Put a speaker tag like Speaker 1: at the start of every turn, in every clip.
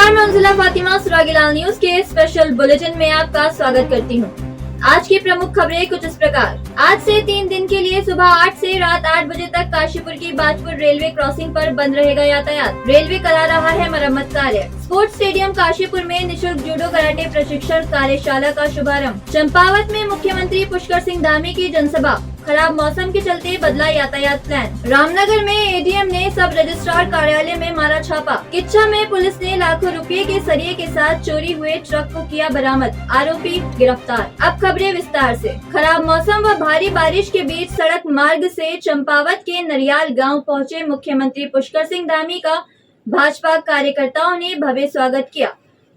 Speaker 1: नमस्कार, मैं मंजिला फातिमा सुरागीलाल न्यूज के स्पेशल बुलेटिन में आपका स्वागत करती हूँ। आज की प्रमुख खबरें कुछ इस प्रकार। आज से 3 दिन के लिए सुबह 8 से रात 8 बजे तक काशीपुर की बाजपुर रेलवे क्रॉसिंग पर बंद रहेगा यातायात। रेलवे करा रहा है मरम्मत कार्य। स्पोर्ट्स स्टेडियम काशीपुर में निशुल्क जूडो कराटे प्रशिक्षण कार्यशाला का शुभारंभ। चंपावत में मुख्यमंत्री पुष्कर सिंह धामी की जनसभा। खराब मौसम के चलते बदला यातायात प्लान। रामनगर में एडीएम ने सब रजिस्ट्रार कार्यालय में मारा छापा। किच्चा में पुलिस ने लाखों रुपए के सरिये के साथ चोरी हुए ट्रक को किया बरामद, आरोपी गिरफ्तार। अब खबरें विस्तार से। खराब मौसम व भारी बारिश के बीच सड़क मार्ग से चंपावत के नरियाल गांव पहुंचे मुख्यमंत्री पुष्कर सिंह धामी का भाजपा कार्यकर्ताओं ने भव्य स्वागत किया।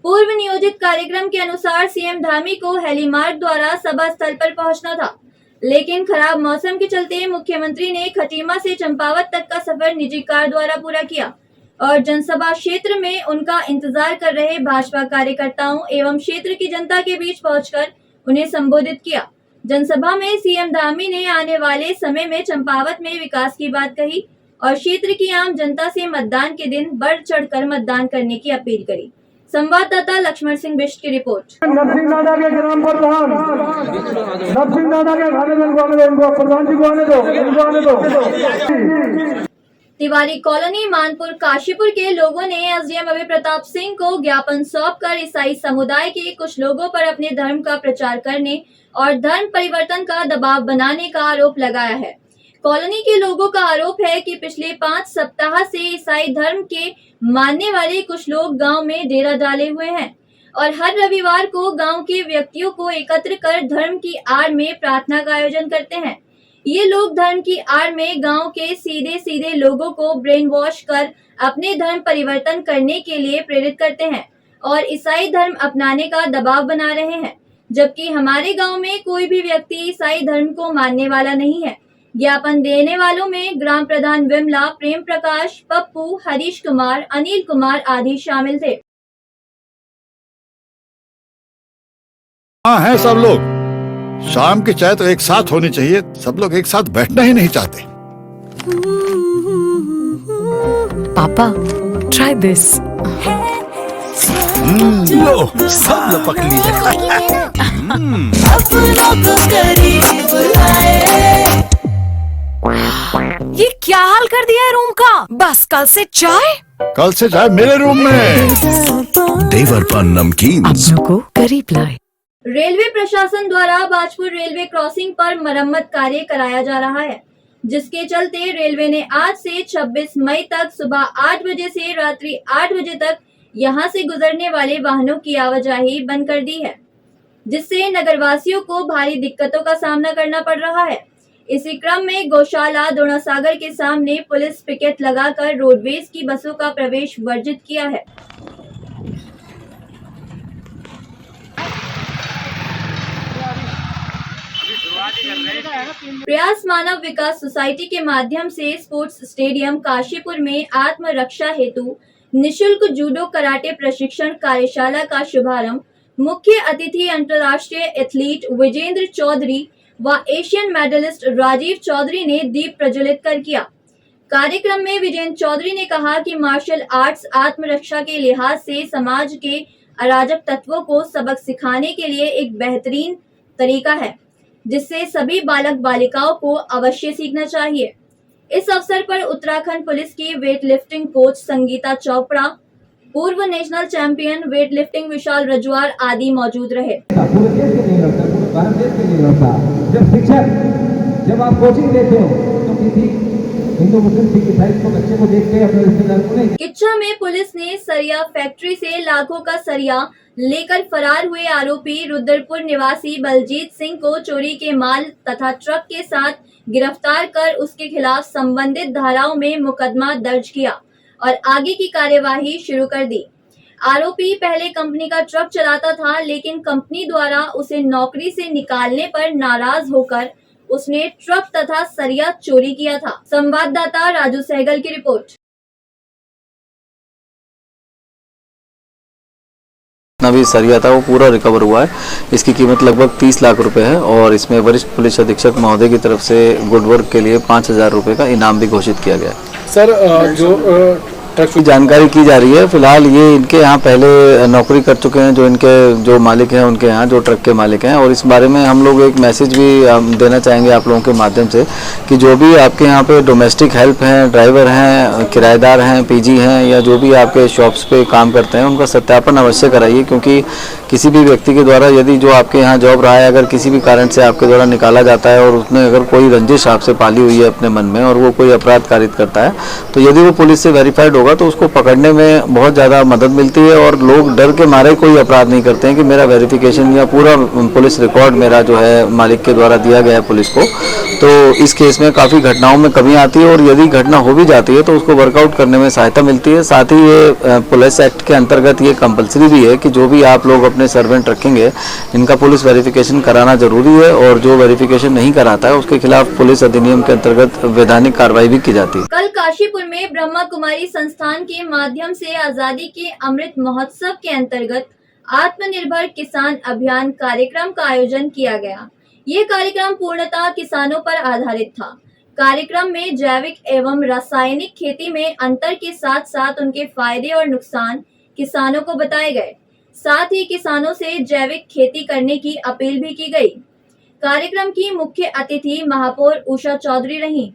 Speaker 1: पूर्व नियोजित कार्यक्रम के अनुसार सीएम धामी को हेली मार्ग द्वारा सभा स्थल पर पहुंचना था, लेकिन खराब मौसम के चलते मुख्यमंत्री ने खटीमा से चंपावत तक का सफर निजी कार द्वारा पूरा किया और जनसभा क्षेत्र में उनका इंतजार कर रहे भाजपा कार्यकर्ताओं एवं क्षेत्र की जनता के बीच पहुंचकर उन्हें संबोधित किया। जनसभा में सीएम धामी ने आने वाले समय में चंपावत में विकास की बात कही और क्षेत्र की आम जनता से मतदान के दिन बढ़ चढ़कर मतदान करने की अपील करी। संवाददाता लक्ष्मण सिंह बिष्ट की रिपोर्ट।
Speaker 2: नरसिंह दादा के ग्राम प्रधान नरसिंह दादा के प्रधान जी को आने दो।
Speaker 1: तिवारी कॉलोनी मानपुर काशीपुर के लोगों ने एसडीएम अभय प्रताप सिंह को ज्ञापन सौंपकर ईसाई समुदाय के कुछ लोगों पर अपने धर्म का प्रचार करने और धर्म परिवर्तन का दबाव बनाने का आरोप लगाया है। कॉलोनी के लोगों का आरोप है कि पिछले 5 सप्ताह से ईसाई धर्म के मानने वाले कुछ लोग गांव में डेरा डाले हुए हैं और हर रविवार को गांव के व्यक्तियों को एकत्र कर धर्म की आड़ में प्रार्थना का आयोजन करते हैं। ये लोग धर्म की आड़ में गांव के सीधे लोगों को ब्रेन वॉश कर अपने धर्म परिवर्तन करने के लिए प्रेरित करते हैं और ईसाई धर्म अपनाने का दबाव बना रहे हैं, जबकि हमारे गाँव में कोई भी व्यक्ति ईसाई धर्म को मानने वाला नहीं है। ज्ञापन देने वालों में ग्राम प्रधान विमला, प्रेम प्रकाश, पप्पू, हरीश कुमार, अनिल कुमार आदि शामिल थे।
Speaker 3: हाँ है सब लोग। शाम की चाय तो एक साथ होनी चाहिए। सब लोग एक साथ बैठना ही नहीं चाहते।
Speaker 4: पापा, try this.
Speaker 5: लो, सब लपक लिए।
Speaker 4: ये क्या हाल कर दिया है रूम का? बस कल से चाय
Speaker 3: मेरे रूम में।
Speaker 5: देवर पान नमकीन
Speaker 4: अपनों को करीब लाए।
Speaker 1: रेलवे प्रशासन द्वारा बाजपुर रेलवे क्रॉसिंग पर मरम्मत कार्य कराया जा रहा है, जिसके चलते रेलवे ने आज से 26 मई तक सुबह 8 बजे से रात्रि 8 बजे तक यहां से गुजरने वाले वाहनों की आवाजाही बंद कर दी है, जिससे नगरवासियों को भारी दिक्कतों का सामना करना पड़ रहा है। इसी क्रम में गौशाला दोनासागर के सामने पुलिस पिकेट लगाकर रोडवेज की बसों का प्रवेश वर्जित किया है। प्रयास मानव विकास सोसाइटी के माध्यम से स्पोर्ट्स स्टेडियम काशीपुर में आत्मरक्षा हेतु निशुल्क जूडो कराटे प्रशिक्षण कार्यशाला का शुभारंभ मुख्य अतिथि अंतर्राष्ट्रीय एथलीट विजेंद्र चौधरी व एशियन मेडलिस्ट राजीव चौधरी ने दीप प्रज्वलित कर किया। कार्यक्रम में विजेंद्र चौधरी ने कहा कि मार्शल आर्ट्स आत्मरक्षा के लिहाज से समाज के अराजक तत्वों को सबक सिखाने के लिए एक बेहतरीन तरीका है, जिससे सभी बालक बालिकाओं को अवश्य सीखना चाहिए। इस अवसर पर उत्तराखंड पुलिस की weight lifting coach Sangeeta Chopra, पूर्व नेशनल चैंपियन वेट लिफ्टिंग विशाल रजवार आदि मौजूद रहे।
Speaker 2: जब आप कोचिंग देते हो तो किसी हिंदू मुस्लिम सिख ईसाई को बच्चे को देख के अपने रिश्तेदार को नहीं।
Speaker 1: किच्चा में पुलिस ने सरिया फैक्ट्री से लाखों का सरिया लेकर फरार हुए आरोपी रुद्रपुर निवासी बलजीत सिंह को चोरी के माल तथा ट्रक के साथ गिरफ्तार कर उसके खिलाफ संबंधित धाराओं में मुकदमा दर्ज किया और आगे की कार्यवाही शुरू कर दी। आरोपी पहले कंपनी का ट्रक चलाता था, लेकिन कंपनी द्वारा उसे नौकरी से निकालने पर नाराज होकर उसने ट्रक तथा सरिया चोरी किया था। संवाददाता राजू सहगल की रिपोर्ट।
Speaker 6: भी सरिया था वो पूरा रिकवर हुआ है। इसकी कीमत लगभग 30 लाख रुपए है और इसमें वरिष्ठ पुलिस अधीक्षक महोदय की तरफ से गुड वर्क के लिए 5,000 रुपए का इनाम भी घोषित किया गया है।
Speaker 2: सर जो
Speaker 6: ट्रक की जानकारी की जा रही है। फिलहाल ये इनके यहाँ पहले नौकरी कर चुके हैं, जो इनके जो मालिक हैं उनके यहाँ, जो ट्रक के मालिक हैं। और इस बारे में हम लोग एक मैसेज भी देना चाहेंगे आप लोगों के माध्यम से कि जो भी आपके यहाँ पे डोमेस्टिक हेल्प हैं, ड्राइवर हैं, किराएदार हैं, पीजी हैं, या जो भी आपके शॉप्स पे काम करते हैं, उनका सत्यापन अवश्य कराइए। क्योंकि किसी भी व्यक्ति के द्वारा यदि जो आपके यहाँ जॉब रहा है, अगर किसी भी कारण से आपके द्वारा निकाला जाता है और उसने अगर कोई रंजिश आपसे पाली हुई है अपने मन में और वो कोई अपराध कारित करता है, तो यदि वो पुलिस से वेरीफाइड होगा तो उसको पकड़ने में बहुत ज़्यादा मदद मिलती है। और लोग डर के मारे कोई अपराध नहीं करते हैं कि मेरा वेरिफिकेशन या पूरा पुलिस रिकॉर्ड मेरा जो है मालिक के द्वारा दिया गया है पुलिस को। तो इस केस में काफ़ी घटनाओं में कमी आती है, और यदि घटना हो भी जाती है तो उसको वर्कआउट करने में सहायता मिलती है। साथ ही ये पुलिस एक्ट के अंतर्गत ये कंपलसरी भी है कि जो भी आप लोग अपने सर्वेंट रखेंगे, इनका पुलिस वेरिफिकेशन कराना जरूरी है, और जो वेरिफिकेशन नहीं कराता है उसके खिलाफ पुलिस अधिनियम के अंतर्गत वैधानिक कार्रवाई भी की जाती है।
Speaker 1: कल काशीपुर में ब्रह्मा कुमारी संस्थान के माध्यम से आजादी के अमृत महोत्सव के अंतर्गत आत्मनिर्भर किसान अभियान कार्यक्रम का आयोजन किया गया। ये कार्यक्रम पूर्णतः किसानों पर आधारित था। कार्यक्रम में जैविक एवं रासायनिक खेती में अंतर के साथ साथ उनके फायदे और नुकसान किसानों को बताए गए। साथ ही किसानों से जैविक खेती करने की अपील भी की गई। कार्यक्रम की मुख्य अतिथि महापौर उषा चौधरी रहीं।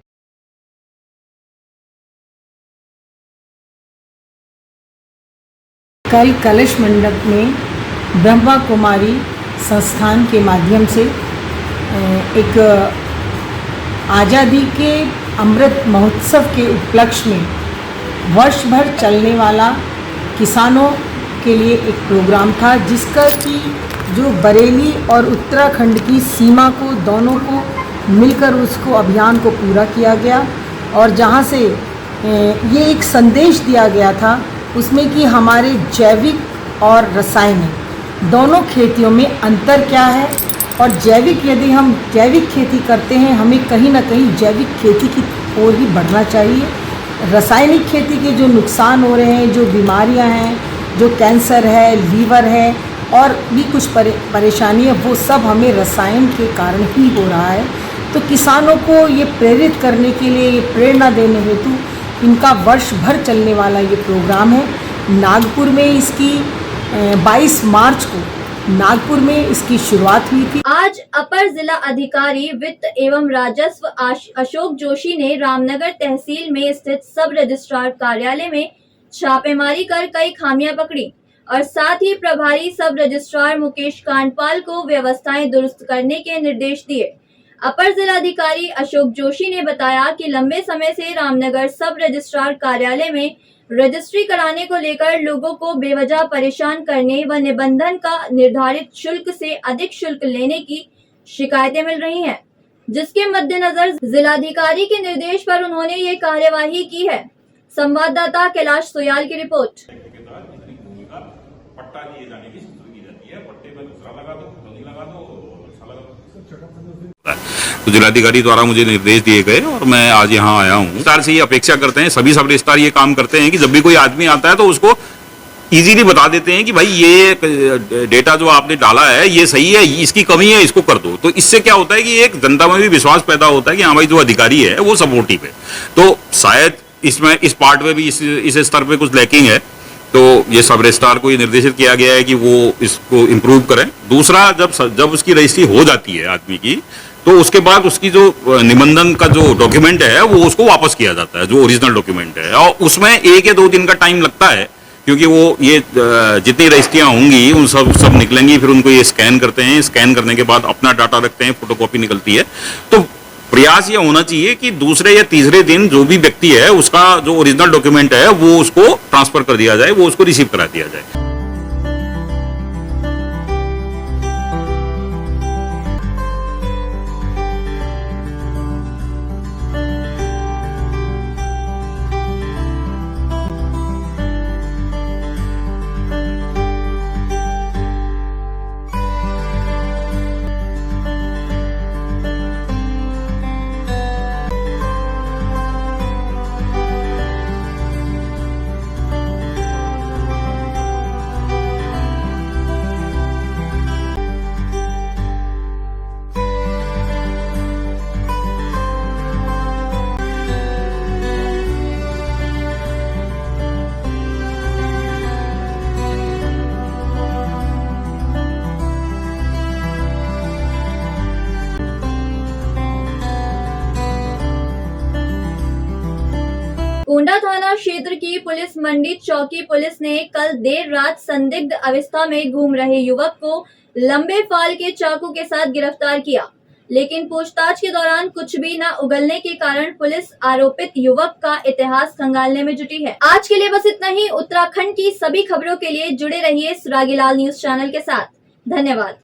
Speaker 7: कल कलश मंडप में ब्रह्मा कुमारी संस्थान के माध्यम से एक आज़ादी के अमृत महोत्सव के उपलक्ष्य में वर्ष भर चलने वाला किसानों के लिए एक प्रोग्राम था, जिसका कि जो बरेली और उत्तराखंड की सीमा को दोनों को मिलकर उसको अभियान को पूरा किया गया। और जहाँ से ये एक संदेश दिया गया था उसमें कि हमारे जैविक और रासायनिक दोनों खेतियों में अंतर क्या है, और जैविक यदि हम जैविक खेती करते हैं, हमें कहीं ना कहीं जैविक खेती की ओर ही बढ़ना चाहिए। रासायनिक खेती के जो नुकसान हो रहे हैं, जो बीमारियां हैं, जो कैंसर है, लीवर है और भी कुछ परेशानी है, वो सब हमें रसायन के कारण ही हो रहा है। तो किसानों को ये प्रेरित करने के लिए, ये प्रेरणा देने हेतु इनका वर्ष भर चलने वाला ये प्रोग्राम है। नागपुर में इसकी 22 मार्च को नागपुर में इसकी शुरुआत हुई थी।
Speaker 1: आज अपर जिला अधिकारी वित्त एवं राजस्व अशोक जोशी ने रामनगर तहसील में स्थित सब रजिस्ट्रार कार्यालय में छापेमारी कर कई खामियां पकड़ी और साथ ही प्रभारी सब रजिस्ट्रार मुकेश कांडपाल को व्यवस्थाएं दुरुस्त करने के निर्देश दिए। अपर जिलाधिकारी अशोक जोशी ने बताया कि लंबे समय से रामनगर सब रजिस्ट्रार कार्यालय में रजिस्ट्री कराने को लेकर लोगों को बेवजह परेशान करने व निबंधन का निर्धारित शुल्क से अधिक शुल्क लेने की शिकायतें मिल रही हैं, जिसके मद्देनजर जिलाधिकारी के निर्देश पर उन्होंने ये कार्यवाही की है। संवाददाता कैलाश सोयाल की रिपोर्ट।
Speaker 8: पट्टा दिए जाने की सूचना की जाती है, पट्टे पर दूसरा लगा दो, नहीं लगा दो, अच्छा लगा दो। तो जिलाधिकारी द्वारा मुझे निर्देश दिए गए और मैं आज यहाँ आया हूँ। विस्तार से ये अपेक्षा करते हैं, सभी सब रजिस्ट्रार ये काम करते हैं कि जब भी कोई आदमी आता है तो उसको इजीली बता देते हैं कि भाई ये डेटा जो आपने डाला है ये सही है, इसकी कमी है, इसको कर दो। तो इससे क्या होता है कि एक जनता में भी विश्वास पैदा होता है कि हाँ भाई जो अधिकारी है वो सपोर्टिव है। तो शायद इसमें इस पार्ट में भी इस स्तर पे कुछ लैकिंग है, तो ये सब रजिस्ट्रार को ये निर्देशित किया गया है कि वो इसको इम्प्रूव करें। दूसरा, जब उसकी रजिस्ट्री हो जाती है आदमी की, तो उसके बाद उसकी जो निबंधन का जो डॉक्यूमेंट है वो उसको वापस किया जाता है, जो ओरिजिनल डॉक्यूमेंट है, और उसमें 1 या 2 दिन का टाइम लगता है, क्योंकि वो ये जितनी रजिस्ट्रियां होंगी उन सब निकलेंगी, फिर उनको ये स्कैन करते हैं, स्कैन करने के बाद अपना डाटा रखते हैं, फोटोकॉपी निकलती है। तो प्रयास ये होना चाहिए कि दूसरे या तीसरे दिन जो भी व्यक्ति है उसका जो ओरिजिनल डॉक्यूमेंट है वो उसको ट्रांसफर कर दिया जाए, वो उसको रिसीव करा दिया जाए।
Speaker 1: क्षेत्र की पुलिस मंडी चौकी पुलिस ने कल देर रात संदिग्ध अवस्था में घूम रहे युवक को लंबे फाल के चाकू के साथ गिरफ्तार किया, लेकिन पूछताछ के दौरान कुछ भी न उगलने के कारण पुलिस आरोपित युवक का इतिहास खंगालने में जुटी है। आज के लिए बस इतना ही। उत्तराखंड की सभी खबरों के लिए जुड़े रहिए सुरागीलाल न्यूज चैनल के साथ। धन्यवाद।